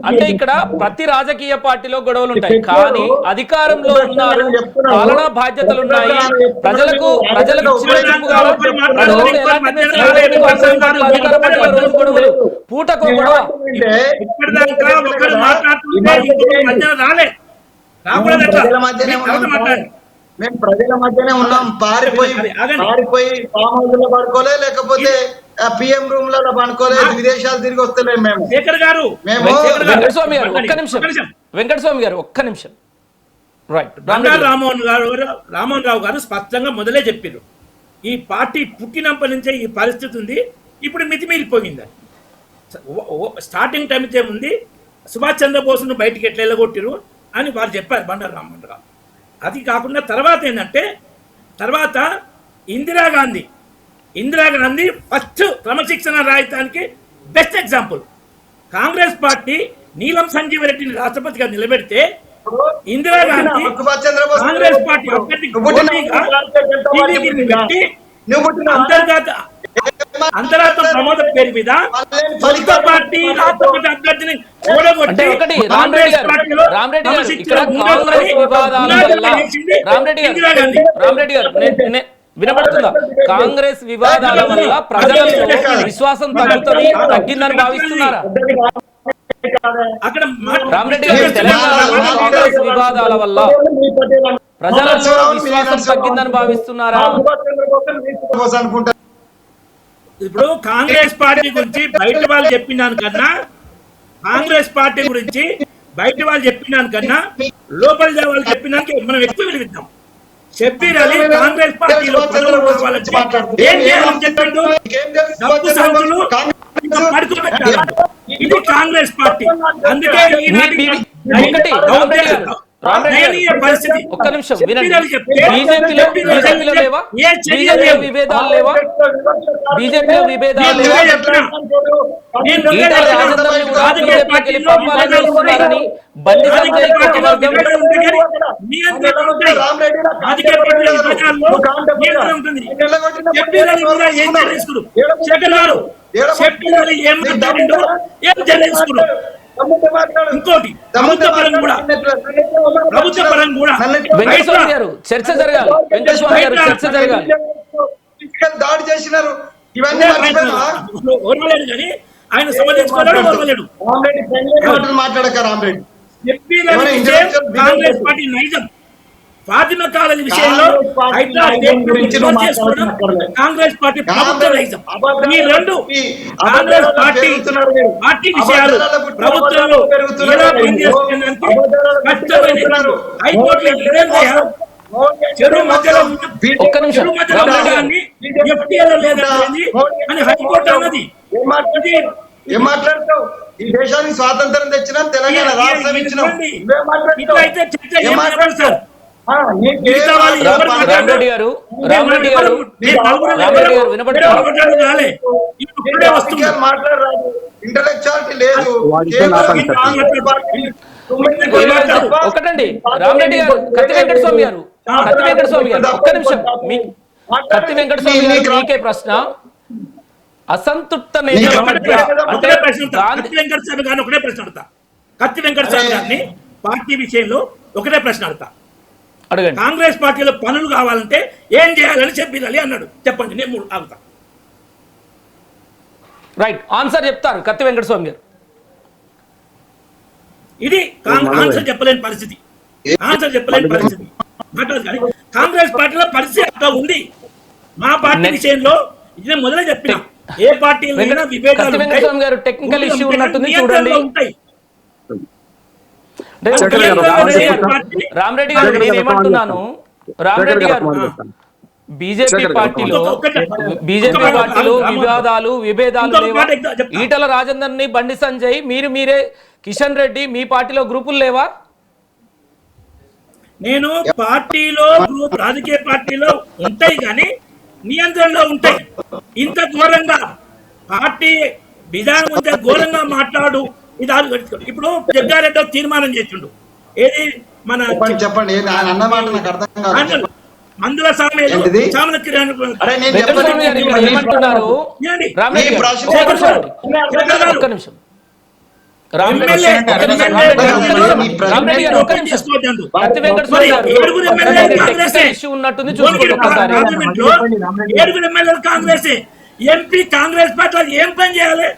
అంటే ఇక్కడ ప్రతి రాజకీయ పార్టీలో గొడవలు ఉంటాయి, కానీ అధికారంలో ఉన్నారు, పాలనా బాధ్యతలు ఉన్నాయి, ప్రజలకు చివరిగా ప్రజలతో ఎలాంటి అధికార పార్టీలో రోజు గొడవలు, పూటకో గొడవ. మేము ప్రజల మధ్యనే ఉన్నాం. పారిపోయి ఫామ్ హౌస్ లో పడుకోలే, లేకపోతే పిఎం రూమ్ లలో పడుకోలే, విదేశాలు తిరిగి వస్తలేము మేము. శేఖర్ గారు, వెంకటస్వామి గారు ఒక్క నిమిషం. రైట్, రామోహన్ రావు గారు స్పష్టంగా మొదలే చెప్పారు, ఈ పార్టీ పుట్టినప్పటి నుంచే ఈ పరిస్థితి ఉంది, ఇప్పుడు మితిమీరిపోయింది. స్టార్టింగ్ టైం ఏముంది, సుభాష్ చంద్రబోస్ను బయటికి ఎట్లా వెళ్ళగొట్టిరు అని వారు చెప్పారు బండారు రామోహన్ రావు. అది కాకుండా తర్వాత ఏంటంటే, తర్వాత ఇందిరాగాంధీ ఫస్ట్ క్రమశిక్షణ రాయటానికి బెస్ట్ ఎగ్జాంపుల్. కాంగ్రెస్ పార్టీ నీలం సంజీవ్ రెడ్డిని రాష్ట్రపతిగా నిలబెడితే ఇందిరాగాంధీ కాంగ్రెస్ పార్టీ అంతర్గత ప్రమోద పేరు మీద సొంత పార్టీ రాష్ట్రపతి అభ్యర్థిని ఓడగొట్టి వినపడుతుందా? కాంగ్రెస్ వివాదాల వల్ల ప్రజలలో విశ్వాసం తగ్గిందని భావిస్తున్నారా? రామరెడ్డి గారు, తెలంగాణలో కాంగ్రెస్ వివాదాల వల్ల ప్రజలలో విశ్వాసం తగ్గిందని భావిస్తున్నారా? ఇప్పుడు కాంగ్రెస్ పార్టీ గురించి బయట వాళ్ళు చెప్పినాను కన్నా, లోపల వాళ్ళు చెప్పినాక మనం ఎక్కువ విలువిద్దాం. షబ్బీర్ అలీ కాంగ్రెస్ పార్టీలో పదవులు రావాలంటే ఏం చేయాలని చెప్పిండు? డబ్బు సంచులు పడుకోబెట్టాలి. ఇది కాంగ్రెస్ పార్టీ. అందుకే పరిస్థితి. ఒక్క నిమిషం వినండి. బీజేపీలో విభేదాలు లేవా? బండి సంజయ్ ఇంకోటి ప్రభుత్వ పరంగా కూడా వెంకటస్వామి గారు చర్చ జరగాలి. వెంకటస్వామి గారు చర్చ జరగాలి. దాడి చేసినారు, ఇవన్నీ ఓర్వలేడు కానీ ఆయన సమర్థించుకోలేడు, ఓర్వలేడు. మాట్లాడక రామరెడ్డి కాంగ్రెస్ పార్టీ నైజం ఫాతిమా కాలేజీ విషయంలో కాంగ్రెస్ పార్టీ ప్రభుత్వ నైజం. ఈ రెండు కాంగ్రెస్ పార్టీ విషయాలు ప్రభుత్వంలో ఎలా పనిచేస్తుందంటే కష్టమైన హైకోర్టులో చెరువు మధ్యలో అని హైకోర్టు అన్నది. ఏం మాట్లాడతావు? ఈ దేశానికి స్వాతంత్రం తెచ్చినాం, తెలంగాణ రాష్ట్రం ఇచ్చినాం. రామరెడ్డి గారు మాట్లాడరాదు, ఇంటలెక్చువాలిటీ లేదు. ఒకటండి రామరెడ్డి గారు, కత్తి వెంకటస్వామి గారు ఒక్క నిమిషం. కత్తి వెంకటస్వామి గారు, మీకే ప్రశ్న. అసంతృప్త నేతల మధ్య కత్తి వెంకటస్వామి గారిని పార్టీ విషయంలో ఒకటే ప్రశ్న అడుగుతా. అడగండి. కాంగ్రెస్ పార్టీలో పనులు కావాలంటే ఏం చేయాలని చెప్పాలి అన్నాడు. చెప్పండి, నేను ఆగుతా. రైట్, ఆన్సర్ చెప్తారు కత్తి వెంకటస్వామి గారు. ఇది ఆన్సర్ చెప్పలేని పరిస్థితి. కాంగ్రెస్ పార్టీలో పరిస్థితి అట్లా ఉంది. మా పార్టీ విషయంలో ఇది మొదలే చెప్పిన, ఏ పార్టీలో విభేదాలు గారు టెక్నికల్ ఇష్యూ ఉన్నట్టుంది, చూడండి. రామరెడ్డి గారు, నేనేమంటున్నాను, రామరెడ్డి గారు బీజేపీ పార్టీలో విభేదాలు లేవా? ఈటల రాజేందర్ ని, బండి సంజయ్, మీరే కిషన్ రెడ్డి, మీ పార్టీలో గ్రూపులు లేవా? నేను పార్టీలో రాజకీయ పార్టీలో ఉంటాయి కానీ నియంత్రణలో ఉంటాయి. ఇంత ఘోరంగా పార్టీ విధానం ఉంటే ఘోరంగా మాట్లాడు. ఇప్పుడు జగ్గారెడ్డి తీర్మానం చేసిండు, ఏది మన చెప్పండి, మందుల ఎమ్మెల్యే రామరెడ్డి గారు ఒక్క నిమిషం. తీసుకోవద్దు. కత్తి వెంకట మరి స్వామి గారు, ఏడుగురు ఎమ్మెల్యేలు కాంగ్రెసే. ఇష్యూ ఉన్నట్టుంది చూసుకోండి ఒక్కసారి. పార్లమెంట్లో ఏడుగురు ఎమ్మెల్యేలు కాంగ్రెసే. ఎంపీ కాంగ్రెస్ పార్టీ ఏం పని చేయాలి?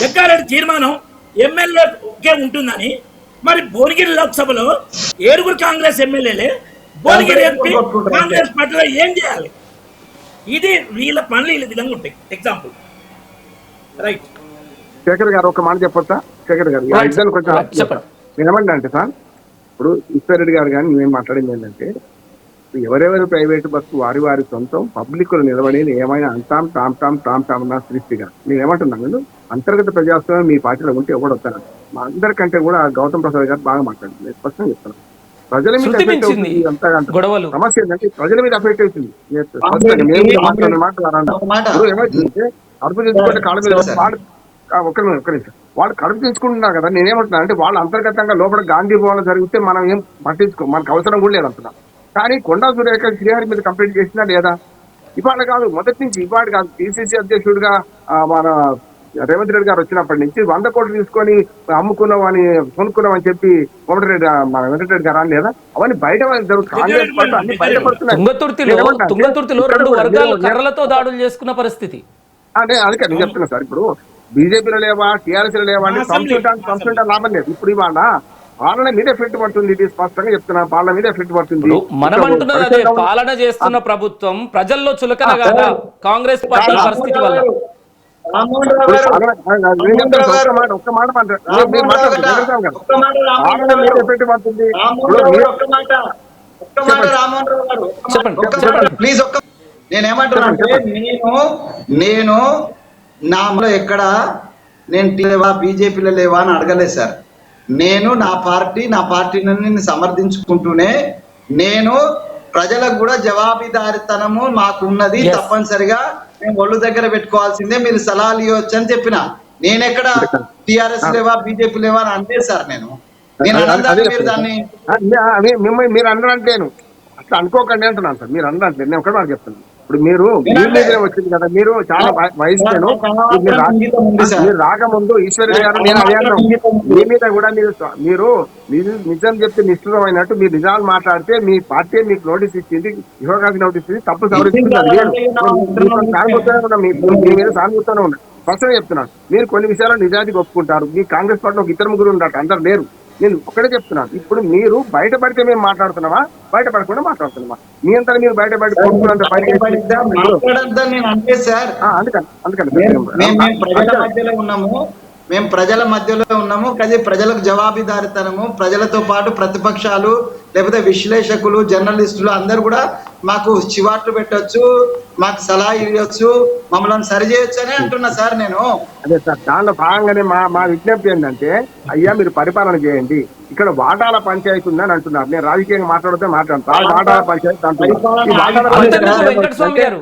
జగ్గారెడ్డి తీర్మానం ఎమ్మెల్యేకే ఉంటుందని, మరి భువనగిరి లోక్సభలో ఏడుగురు కాంగ్రెస్ ఎమ్మెల్యేలే, భువనగిరి ఎంపీ కాంగ్రెస్ పార్టీలో ఏం చేయాలి? ఇది వీళ్ళ పనులు వీళ్ళ విధంగా ఉంటాయి. Example right. శేఖర్ గారు ఒక మాట చెప్పొచ్చా? శేఖర్ గారు ఎగ్జామ్ కొంచెం చెప్పండి. నేను ఏమంటా అంటే సార్, ఇప్పుడు ఈశ్వరరెడ్డి గారు కానీ మేము మాట్లాడింది ఏంటంటే, ఎవరెవరు ప్రైవేటు బస్సు వారి వారి సొంతం, పబ్లిక్లు నిలబడి ఏమైనా అంటాం టామ్ టామ్ టామ్ టామ్ నా సృష్టిగా నేను ఏమంటున్నాను, నేను అంతర్గత ప్రజాస్వామ్యం మీ పార్టీలో ఉంటే ఎవడు వస్తాను. మా అందరికంటే కూడా గౌతమ్ ప్రసాద్ గారు బాగా మాట్లాడుతుంది. నేను స్పష్టంగా చెప్తాను, ప్రజల మీద శృతి ఎఫెక్ట్ మించింది అవుతుంది. అంతగా గొడవలు. సమస్య ఏంటంటే ప్రజల మీద ఎఫెక్ట్ అవుతుంది. మేము మాట్లాడాలంటే ఏమవుతుందంటే అడుపు తెచ్చుకుంటే కాళ్ళ మీద ఒక్క నిమిషం వాళ్ళు కడుపు తెచ్చుకుంటున్నారు కదా. నేనేమంటున్నా అంటే వాళ్ళు అంతర్గతంగా లోపల గాంధీ భవన్ జరిగితే మనం ఏం పట్టించుకో, మనకు అవసరం కూడా లేదంటున్నాం. కానీ కొండా సురేఖ శ్రీహరి మీద కంప్లైంట్ చేసినా లేదా? ఇవాళ కాదు, మొదటి నుంచి ఇవాళ కాదు. పిసిసి అధ్యక్షుడిగా మన రేవంత్ రెడ్డి గారు వచ్చినప్పటి నుంచి 100 కోట్లు తీసుకొని అమ్ముకున్నామని కొనుక్కున్నామని చెప్పి కోమటిరెడ్డి మన వెంకటరెడ్డి గారు అని లేదా? అవన్నీ బయట జరుగుతుంది. కాంగ్రెస్ పార్టీ అన్ని బయటపడుతున్నాయి. తుంగతుర్తిలో 2 వర్గాలు కర్రలతో దాడులు చేసుకున్న పరిస్థితి. అదే అందుకే నేను చెప్తున్నా సార్, ఇప్పుడు బీజేపీలో లేవా టీఆర్ఎస్ లో లేవా అంటే సంస్కృత లాభం లేదు. ఇప్పుడు ఇవాళ పాలన మీద ఎఫెక్ట్ పడుతుంది. ఇది స్పష్టంగా చెప్తున్నా, పాలన మీద ఎఫెక్ట్ పడుతుంది. మనం అంటున్నది అదే, పాలన చేస్తున్న ప్రభుత్వం ప్రజల్లో చులకన కాదా కాంగ్రెస్ పార్టీ పరిస్థితి వల్ల? ఒక్క మాట పాలన మీద ఎఫెక్ట్ పడుతుంది. చెప్పండి. ప్లీజ్ నేనేమంటున్నా, నేను నాలో ఎక్కడ నేను లేవా బీజేపీలో లేవా అని అడగలేదు సార్. నేను నా పార్టీని సమర్థించుకుంటూనే నేను ప్రజలకు కూడా జవాబుదారితనము మాకు ఉన్నది, తప్పనిసరిగా మేము ఒళ్ళు దగ్గర పెట్టుకోవాల్సిందే, మీరు సలహాలు ఇవ్వచ్చు అని చెప్పిన. నేనెక్కడ టిఆర్ఎస్ లేవా బీజేపీ లేవా అని అంటే సార్ నేను మీరు దాన్ని మీరు అన్నారంటేను అట్లా అనుకోకండి అంటున్నాను సార్. మీరు అన్నారంటే నేను ఒకటి నాకు చెప్తున్నాను. ఇప్పుడు మీరు మీరే వచ్చింది కదా, మీరు చాలా వయసు మీరు రాకముందు ఈశ్వరుడు గారు నేను అదే మీ మీద కూడా మీరు నిజం చెప్తే నిష్ఠురమైనట్టు మీరు నిజాలు మాట్లాడితే మీ పార్టీ మీకు నోటీస్ ఇచ్చింది, యువకాకి నోటీస్ ఇచ్చింది, తప్పు సవరిస్తుంది. సానుభూతంగా మీ మీద సానుభూతంగా ఉండదు. స్పష్టంగా చెప్తున్నాను, మీరు కొన్ని విషయాలు నిజానికి ఒప్పుకుంటారు. మీ కాంగ్రెస్ పార్టీలో ఒక 2-3 ఉంటారు, అందరు లేరు. నేను ఒకటే చెప్తున్నాను, ఇప్పుడు మీరు బయటపడితే మేము మాట్లాడుతున్నామా, బయటపడకుండా మాట్లాడుతున్నామా? మీ అంతా మీరు బయటపడి మేము ప్రజల మధ్యలో ఉన్నాము. కానీ ప్రజలకు జవాబుదారితనము, ప్రజలతో పాటు ప్రతిపక్షాలు లేకపోతే విశ్లేషకులు, జర్నలిస్టులు అందరూ కూడా మాకు చివాట్లు పెట్టొచ్చు, మాకు సలహా ఇవ్వచ్చు, మమ్మల్ని సరిచేయొచ్చు అని అంటున్నా సార్ నేను. అదే సార్, దానిలో భాగంగానే మా విజ్ఞప్తి ఏంటంటే, అయ్యా మీరు పరిపాలన చేయండి, ఇక్కడ వాటాల పంచాయతీ ఉందని అంటున్నారు. నేను రాజకీయంగా మాట్లాడితే మాట్లాడతాను. వాటాల పంచాయతీ అంటున్నారు. వెంకటస్వామి గారు